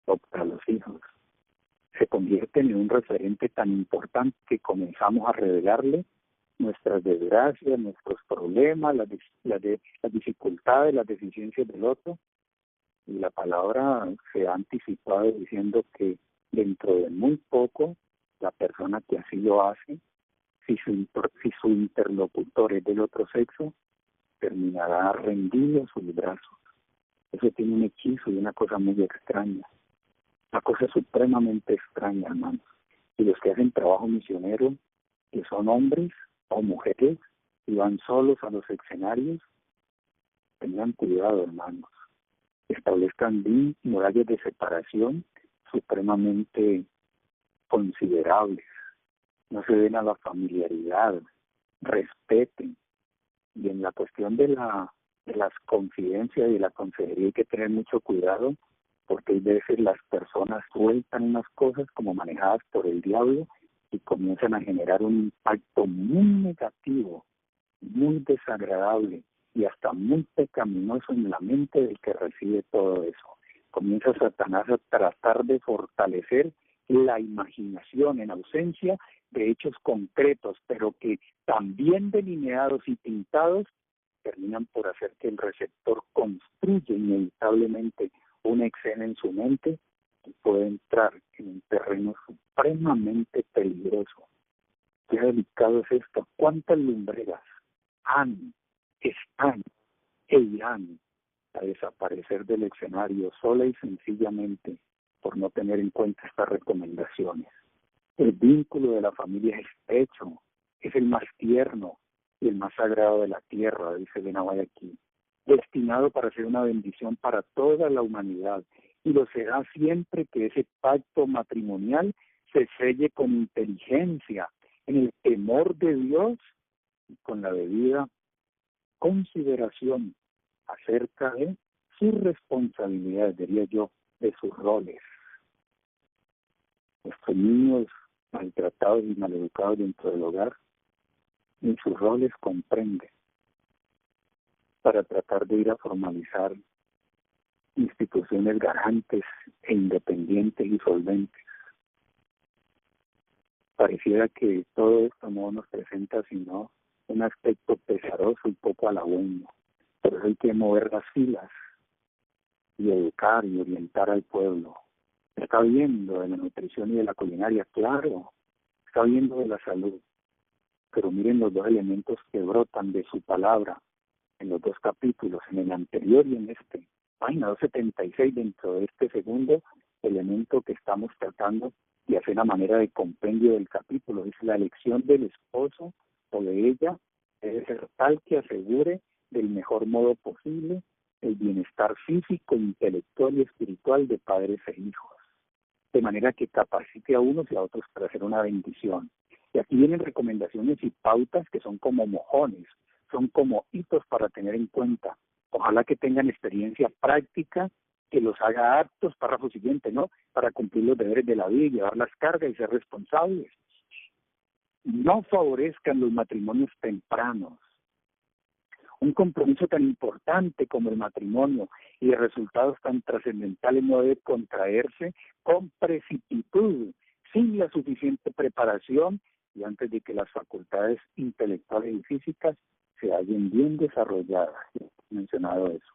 o para los hijos. Se convierten en un referente tan importante que comenzamos a revelarle nuestras desgracias, nuestros problemas, las dificultades, las deficiencias del otro. Y la palabra se ha anticipado diciendo que dentro de muy poco, la persona que así lo hace, si su interlocutor es del otro sexo, terminará rendido en sus brazos. Eso tiene un hechizo y una cosa muy extraña. Una cosa supremamente extraña, hermanos. Y los que hacen trabajo misionero, que son hombres o mujeres, y van solos a los escenarios, tengan cuidado, hermanos. Establezcan murallas de separación supremamente considerables. No se den a la familiaridad, respeten. Y en la cuestión de las confidencias y de la consejería hay que tener mucho cuidado, porque hay veces las personas sueltan unas cosas como manejadas por el diablo y comienzan a generar un impacto muy negativo, muy desagradable y hasta muy pecaminoso en la mente del que recibe todo eso. Comienza Satanás a tratar de fortalecer la imaginación en ausencia de hechos concretos, pero que también delineados y pintados terminan por hacer que el receptor construya inevitablemente una escena en su mente y puede entrar en un terreno supremamente peligroso. Qué delicado es esto. ¿Cuántas lumbreras están e irán a desaparecer del escenario sola y sencillamente por no tener en cuenta estas recomendaciones. El vínculo de la familia es estrecho, es el más tierno y el más sagrado de la tierra, dice Benabai aquí, destinado para ser una bendición para toda la humanidad, y lo será siempre que ese pacto matrimonial se selle con inteligencia, en el temor de Dios y con la debida consideración acerca de sus responsabilidades, diría yo, de sus roles. Estos niños maltratados y maleducados dentro del hogar, en sus roles comprenden para tratar de ir a formalizar instituciones garantes e independientes y solventes. Pareciera que todo esto no nos presenta sino un aspecto pesaroso y poco halagüeño. Por eso hay que mover las filas y educar y orientar al pueblo. Está viendo de la nutrición y de la culinaria, claro, está viendo de la salud, pero miren los dos elementos que brotan de su palabra en los dos capítulos, en el anterior y en este. Página 276, dentro de este segundo elemento que estamos tratando y hacer a manera de compendio del capítulo, dice: la elección del esposo o de ella debe ser tal que asegure del mejor modo posible el bienestar físico, intelectual y espiritual de padres e hijos, de manera que capacite a unos y a otros para hacer una bendición. Y aquí vienen recomendaciones y pautas que son como mojones, son como hitos para tener en cuenta. Ojalá que tengan experiencia práctica que los haga aptos, párrafo siguiente, ¿no?, para cumplir los deberes de la vida y llevar las cargas y ser responsables. No favorezcan los matrimonios tempranos. Un compromiso tan importante como el matrimonio y de resultados tan trascendentales no debe contraerse con precipitud, sin la suficiente preparación y antes de que las facultades intelectuales y físicas se hallen bien desarrolladas. He mencionado eso.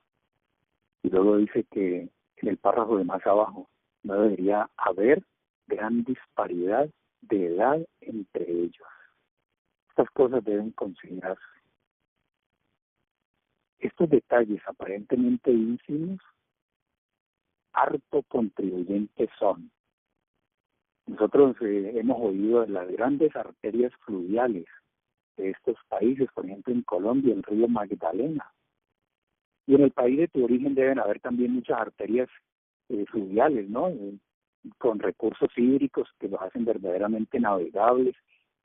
Y luego dice que en el párrafo de más abajo no debería haber gran disparidad de edad entre ellos. Estas cosas deben considerarse. Estos detalles aparentemente ínfimos, harto contribuyentes son. Nosotros hemos oído de las grandes arterias fluviales de estos países, por ejemplo en Colombia, el río Magdalena. Y en el país de tu origen deben haber también muchas arterias fluviales, ¿no? Con recursos hídricos que los hacen verdaderamente navegables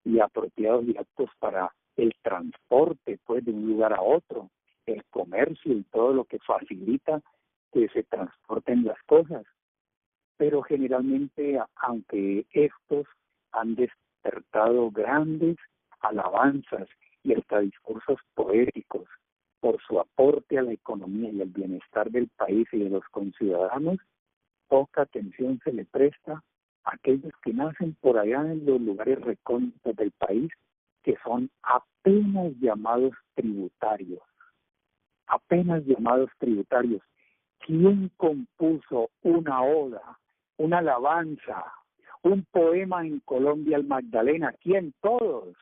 y apropiados y aptos para el transporte, pues, de un lugar a otro, el comercio y todo lo que facilita que se transporten las cosas. Pero generalmente, aunque estos han despertado grandes alabanzas y hasta discursos poéticos por su aporte a la economía y al bienestar del país y de los conciudadanos, poca atención se le presta a aquellos que nacen por allá en los lugares recónditos del país, que son apenas llamados tributarios. Apenas llamados tributarios. ¿Quién compuso una oda, una alabanza, un poema en Colombia al Magdalena? ¿Quién? Todos.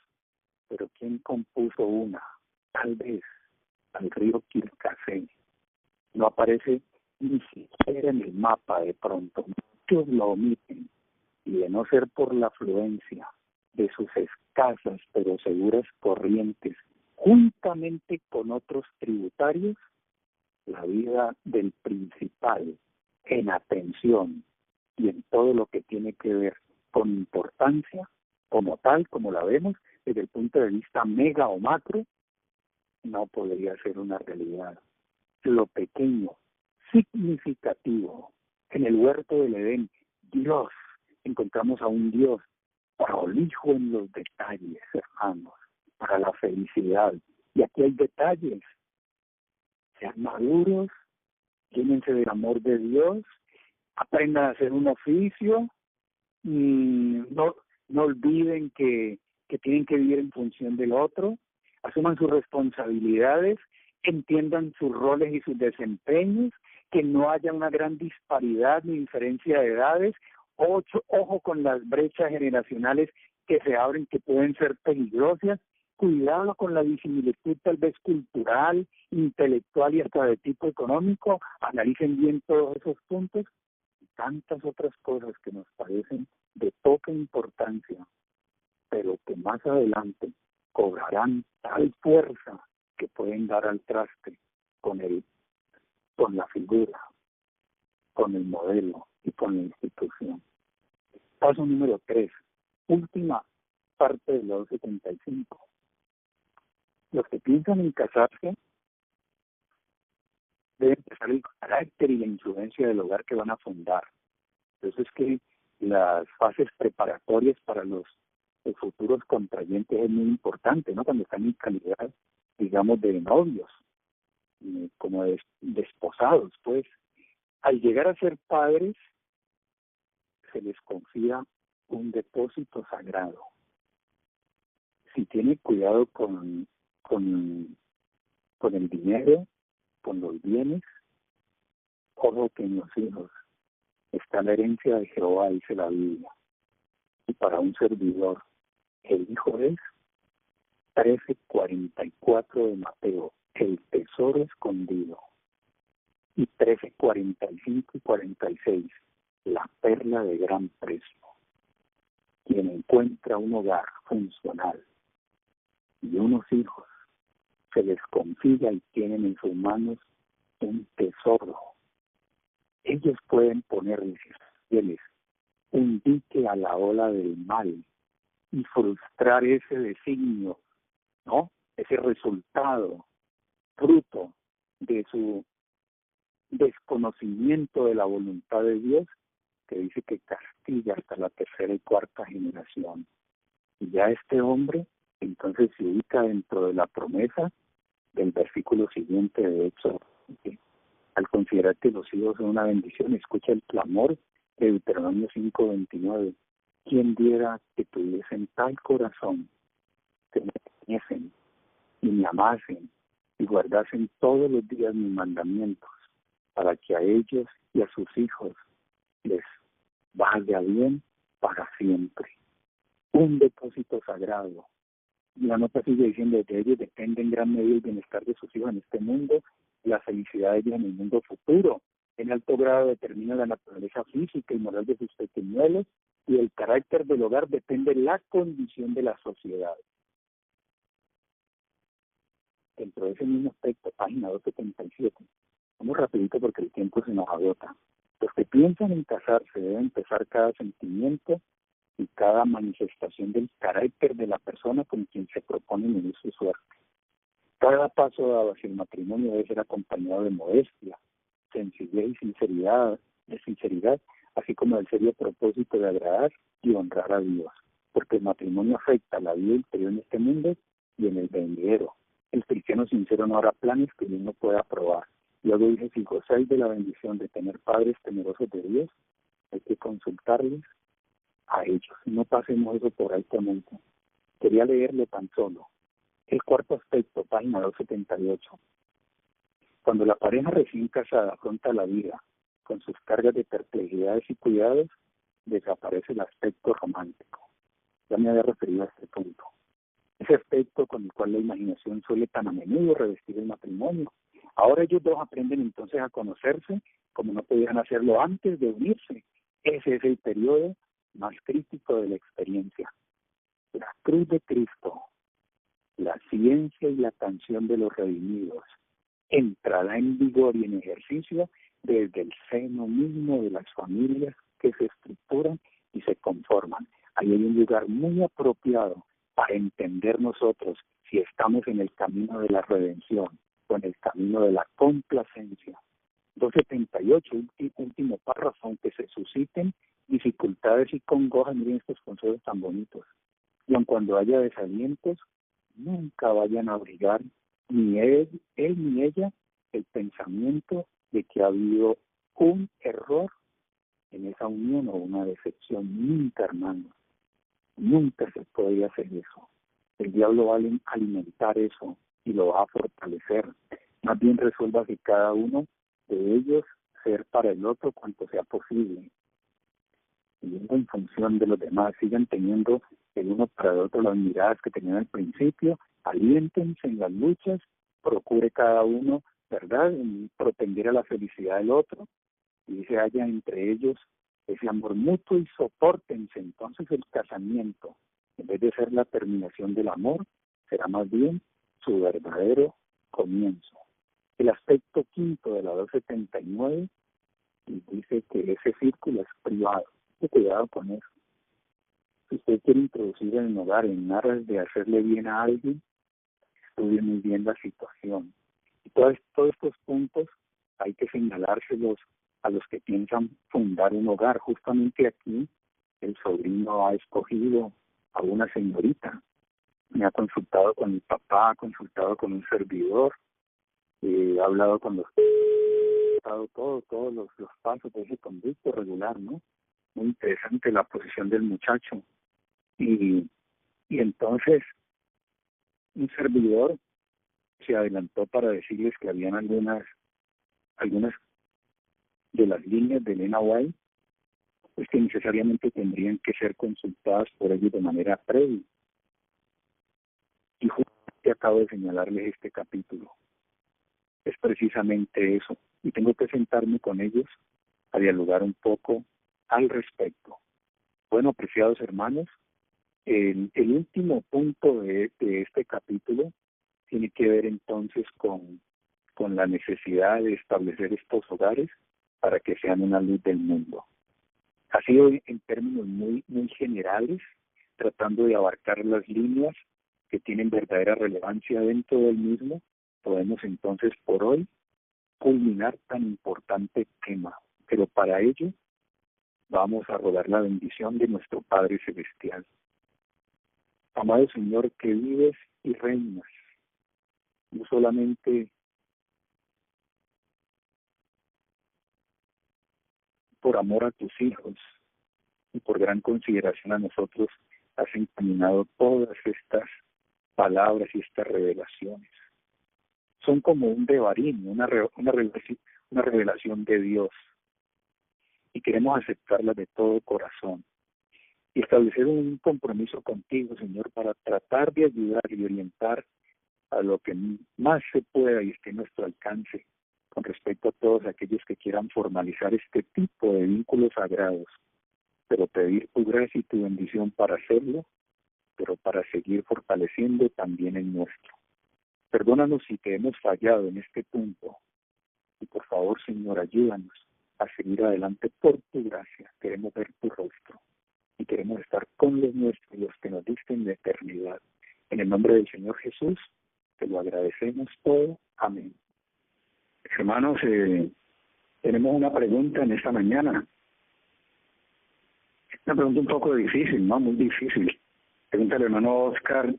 Pero ¿quién compuso una? Tal vez al río Quilcacé. No aparece ni siquiera en el mapa de pronto. Muchos lo omiten. Y de no ser por la afluencia de sus escasas pero seguras corrientes, juntamente con otros tributarios, la vida del principal en atención y en todo lo que tiene que ver con importancia, como tal, como la vemos, desde el punto de vista mega o macro, no podría ser una realidad. Lo pequeño, significativo, en el huerto del Edén, Dios, encontramos a un Dios prolijo en los detalles, hermanos, para la felicidad. Y aquí hay detalles. Sean maduros, llénense del amor de Dios, aprendan a hacer un oficio, y no olviden que tienen que vivir en función del otro, asuman sus responsabilidades, entiendan sus roles y sus desempeños, que no haya una gran disparidad ni diferencia de edades. Ojo con las brechas generacionales que se abren, que pueden ser peligrosas, cuidado con la disimilitud tal vez cultural, intelectual y hasta de tipo económico, analicen bien todos esos puntos y tantas otras cosas que nos parecen de poca importancia, pero que más adelante cobrarán tal fuerza que pueden dar al traste con la figura, con el modelo y con la institución. Paso número 3, última parte de la 275. Los que piensan en casarse deben empezar el carácter y la influencia del hogar que van a fundar. Entonces es que las fases preparatorias para los futuros contrayentes es muy importante, ¿no? Cuando están en calidad, digamos, de novios, como de esposados, pues. Al llegar a ser padres, se les confía un depósito sagrado. Si tiene cuidado con el dinero, con los bienes, ojo que en los hijos está la herencia de Jehová, dice la Biblia. Y para un servidor, el hijo es 13:44 de Mateo, el tesoro escondido. Y 13:45 y 46, la perla de gran precio. Quien encuentra un hogar funcional y unos hijos, se les confía y tienen en sus manos un tesoro. Ellos pueden ponerles fieles un dique a la ola del mal y frustrar ese designio, ¿no? Ese resultado, fruto de su desconocimiento de la voluntad de Dios, que dice que castiga hasta la tercera y cuarta generación. Y ya este hombre entonces se ubica dentro de la promesa del versículo siguiente de Éxodo. Al considerar que los hijos son una bendición, escucha el clamor de Deuteronomio 5:29. ¿Quién diera que tuviesen tal corazón, que me temiesen y me amasen y guardasen todos los días mis mandamientos, para que a ellos y a sus hijos les vaya bien para siempre? Un depósito sagrado. Y la nota sigue diciendo que de ellos depende en gran medida el bienestar de sus hijos en este mundo, la felicidad de ellos en el mundo futuro. En alto grado determina la naturaleza física y moral de sus pequeñuelos, y el carácter del hogar depende de la condición de la sociedad. Dentro de ese mismo aspecto, página 277. Vamos rapidito porque el tiempo se nos agota. Los que piensan en casarse deben empezar cada sentimiento y cada manifestación del carácter de la persona con quien se propone unir su suerte. Cada paso dado hacia el matrimonio debe ser acompañado de modestia, sencillez y sinceridad, así como del serio propósito de agradar y honrar a Dios, porque el matrimonio afecta la vida interior en este mundo y en el venidero. El cristiano sincero no hará planes que Dios no pueda aprobar. Luego dice, si gozáis de la bendición de tener padres temerosos de Dios, hay que consultarles a ellos. No pasemos eso por altamente. Quería leerle tan solo el cuarto aspecto, página 278. Cuando la pareja recién casada afronta la vida con sus cargas de perplejidades y cuidados, desaparece el aspecto romántico. Ya me había referido a este punto. Ese aspecto con el cual la imaginación suele tan a menudo revestir el matrimonio. Ahora ellos dos aprenden entonces a conocerse como no podían hacerlo antes de unirse. Ese es el periodo más crítico de la experiencia. La cruz de Cristo, la ciencia y la canción de los redimidos, entrará en vigor y en ejercicio desde el seno mismo de las familias que se estructuran y se conforman. Ahí hay un lugar muy apropiado para entender nosotros si estamos en el camino de la redención o en el camino de la complacencia. 278, último párrafo, aunque se susciten dificultades y congojas, miren estos consejos tan bonitos. Y aun cuando haya desalientos, nunca vayan a abrigar ni él ni ella el pensamiento de que ha habido un error en esa unión o una decepción. Nunca, hermanos, nunca se podría hacer eso. El diablo va a alimentar eso y lo va a fortalecer. Más bien resuelva que cada uno de ellos ser para el otro cuanto sea posible. viviendo en función de los demás, sigan teniendo el uno para el otro las miradas que tenían al principio, aliéntense en las luchas, procure cada uno, ¿verdad?, en propender a la felicidad del otro, y se haya entre ellos ese amor mutuo y sopórtense. Entonces el casamiento, en vez de ser la terminación del amor, será más bien su verdadero comienzo. El aspecto quinto de la 279 dice que ese círculo es privado. Cuidado con eso. Si usted quiere introducir en el hogar en aras de hacerle bien a alguien, estudie muy bien la situación. Y todos estos puntos hay que señalárselos a los que piensan fundar un hogar. Justamente aquí el sobrino ha escogido a una señorita. Me ha consultado con mi papá, ha consultado con un servidor, ha hablado con los... todos los pasos de ese conducto regular, ¿no? Muy interesante la posición del muchacho. Y entonces un servidor se adelantó para decirles que habían algunas de las líneas de Elena White, pues que necesariamente tendrían que ser consultadas por ellos de manera previa. Y justamente acabo de señalarles este capítulo. Es precisamente eso. Y tengo que sentarme con ellos a dialogar un poco al respecto. Bueno, apreciados hermanos, el último punto de este capítulo tiene que ver entonces con la necesidad de establecer estos hogares para que sean una luz del mundo. Ha sido en términos muy generales, tratando de abarcar las líneas que tienen verdadera relevancia dentro del mismo. Podemos entonces por hoy culminar tan importante tema, pero para ello vamos a rogar la bendición de nuestro Padre Celestial. Amado Señor, que vives y reinas, no solamente por amor a tus hijos y por gran consideración a nosotros, has encaminado todas estas palabras y estas revelaciones. Son como un devarim, una revelación de Dios, y queremos aceptarlas de todo corazón y establecer un compromiso contigo, Señor, para tratar de ayudar y orientar a lo que más se pueda y esté a nuestro alcance con respecto a todos aquellos que quieran formalizar este tipo de vínculos sagrados, pero pedir tu gracia y tu bendición para hacerlo, pero para seguir fortaleciendo también el nuestro. Perdónanos si te hemos fallado en este punto y por favor, Señor, ayúdanos a seguir adelante por tu gracia. Queremos ver tu rostro y queremos estar con los nuestros, los que nos diste en la eternidad. En el nombre del Señor Jesús, te lo agradecemos todo. Amén. Hermanos, tenemos una pregunta en esta mañana. Una pregunta un poco difícil, ¿no? Muy difícil. Pregunta al hermano Oscar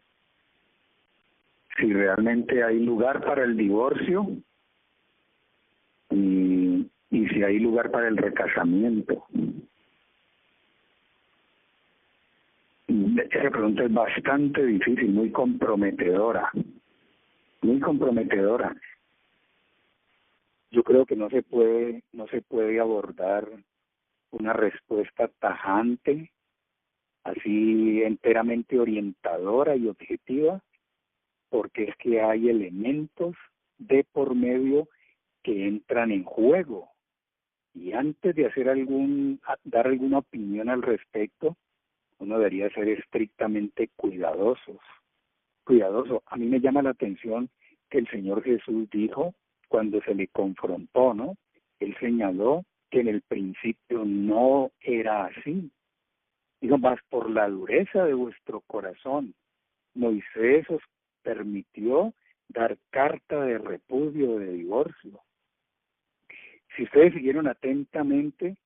si realmente hay lugar para el divorcio y si hay lugar para el recasamiento. Esa pregunta es bastante difícil, muy comprometedora. Muy comprometedora. Yo creo que no se puede abordar una respuesta tajante, así enteramente orientadora y objetiva, porque es que hay elementos de por medio que entran en juego. Y antes de dar alguna opinión al respecto, uno debería ser estrictamente cuidadoso. A mí me llama la atención que el Señor Jesús dijo, cuando se le confrontó, ¿no? Él señaló que en el principio no era así. Dijo, más por la dureza de vuestro corazón, Moisés os permitió dar carta de repudio, de divorcio. Si ustedes siguieron atentamente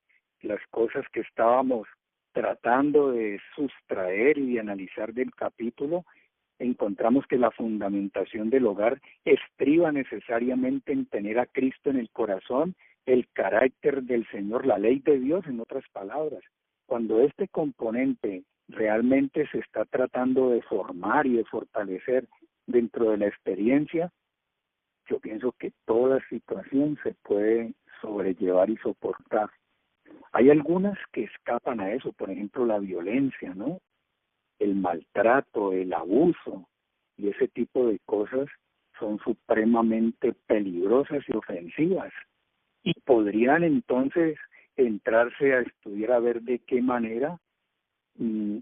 las cosas que estábamos tratando de sustraer y de analizar del capítulo, encontramos que la fundamentación del hogar estriba necesariamente en tener a Cristo en el corazón, el carácter del Señor, la ley de Dios, en otras palabras. Cuando este componente realmente se está tratando de formar y de fortalecer dentro de la experiencia, yo pienso que toda situación se puede sobrellevar y soportar. Hay algunas que escapan a eso, por ejemplo, la violencia, ¿no? El maltrato, el abuso y ese tipo de cosas son supremamente peligrosas y ofensivas. Y podrían entonces entrarse a estudiar a ver de qué manera,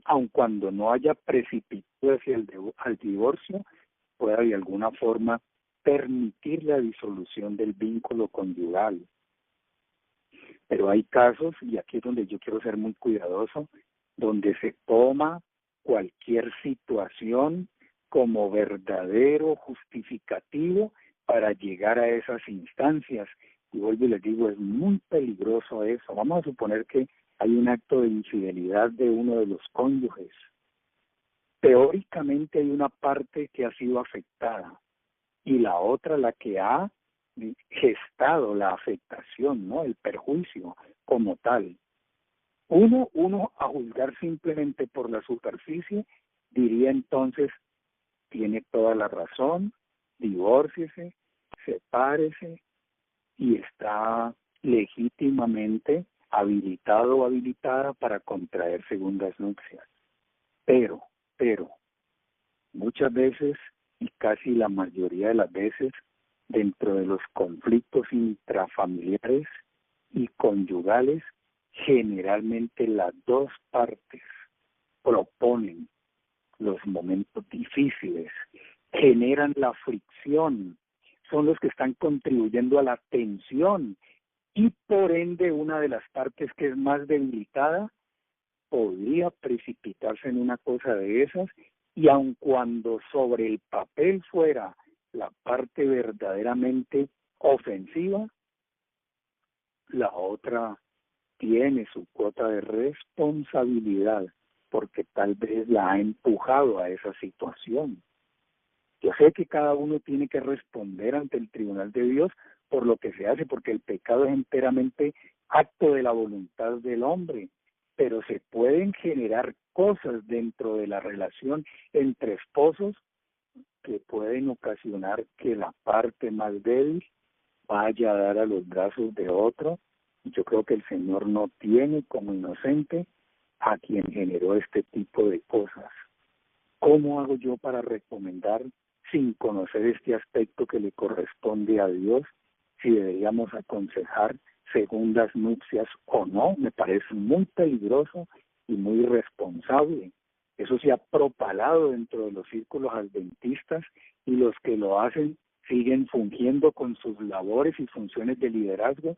aun cuando no haya precipitado hacia al divorcio, pueda de alguna forma permitir la disolución del vínculo conyugal. Pero hay casos, y aquí es donde yo quiero ser muy cuidadoso, donde se toma cualquier situación como verdadero justificativo para llegar a esas instancias. Y vuelvo y les digo, es muy peligroso eso. Vamos a suponer que hay un acto de infidelidad de uno de los cónyuges. Teóricamente hay una parte que ha sido afectada y la otra la que ha gestado la afectación, ¿no? El perjuicio como tal. Uno a juzgar simplemente por la superficie diría entonces, tiene toda la razón, divórciese, sepárese y está legítimamente habilitado o habilitada para contraer segundas nupcias. Pero, muchas veces y casi la mayoría de las veces, dentro de los conflictos intrafamiliares y conyugales, generalmente las dos partes proponen los momentos difíciles, generan la fricción, son los que están contribuyendo a la tensión y por ende una de las partes que es más debilitada podría precipitarse en una cosa de esas y aun cuando sobre el papel fuera la parte verdaderamente ofensiva, la otra tiene su cuota de responsabilidad porque tal vez la ha empujado a esa situación. Yo sé que cada uno tiene que responder ante el tribunal de Dios por lo que se hace, porque el pecado es enteramente acto de la voluntad del hombre, pero se pueden generar cosas dentro de la relación entre esposos que pueden ocasionar que la parte más débil vaya a dar a los brazos de otro. Yo creo que el Señor no tiene como inocente a quien generó este tipo de cosas. ¿Cómo hago yo para recomendar, sin conocer este aspecto que le corresponde a Dios, si deberíamos aconsejar segundas nupcias o no? Me parece muy peligroso y muy irresponsable. Eso se ha propalado dentro de los círculos adventistas y los que lo hacen siguen fungiendo con sus labores y funciones de liderazgo.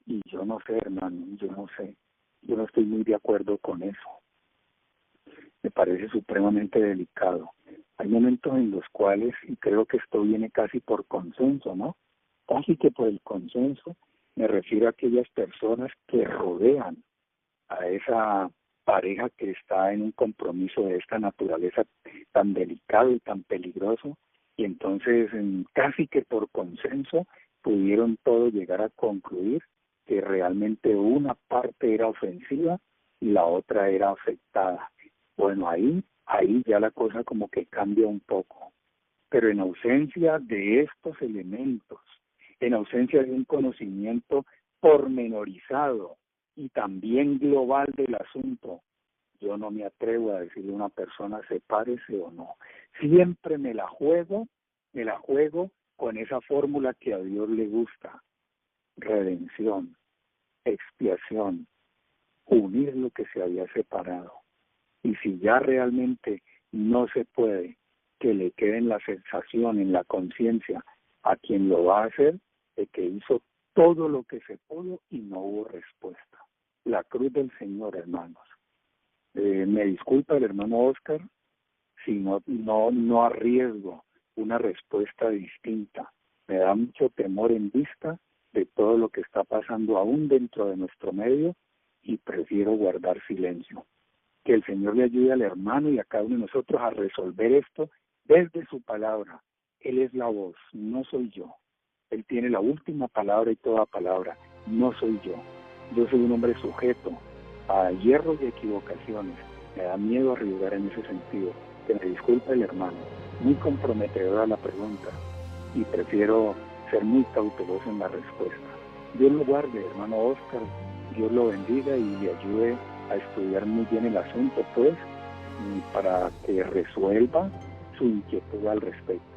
Y yo no sé, hermano, yo no estoy muy de acuerdo con eso. Me parece supremamente delicado. Hay momentos en los cuales, y creo que esto viene casi por consenso, ¿no? Casi que por el consenso, me refiero a aquellas personas que rodean a esa pareja que está en un compromiso de esta naturaleza tan delicado y tan peligroso, y entonces casi que por consenso pudieron todos llegar a concluir que realmente una parte era ofensiva y la otra era afectada. Bueno, ahí ya la cosa como que cambia un poco. Pero en ausencia de estos elementos, en ausencia de un conocimiento pormenorizado y también global del asunto, yo no me atrevo a decirle a una persona sepárese o no. Siempre me la juego con esa fórmula que a Dios le gusta: redención, expiación, unir lo que se había separado. Y si ya realmente no se puede, que le quede en la sensación, en la conciencia a quien lo va a hacer, de que hizo todo lo que se pudo y no hubo respuesta. La cruz del Señor, hermanos. Me disculpa el hermano Oscar si no arriesgo una respuesta distinta. Me da mucho temor en vista de todo lo que está pasando aún dentro de nuestro medio y prefiero guardar silencio. Que el Señor le ayude al hermano y a cada uno de nosotros a resolver esto desde su palabra. Él es la voz, no soy yo. Él tiene la última palabra y toda palabra, no soy yo. Yo soy un hombre sujeto a hierros y equivocaciones. Me da miedo arriesgar en ese sentido. Que me disculpe el hermano. Muy comprometedora la pregunta y prefiero ser muy cauteloso en la respuesta. Dios lo guarde, hermano Oscar, Dios lo bendiga y le ayude a estudiar muy bien el asunto, pues, y para que resuelva su inquietud al respecto.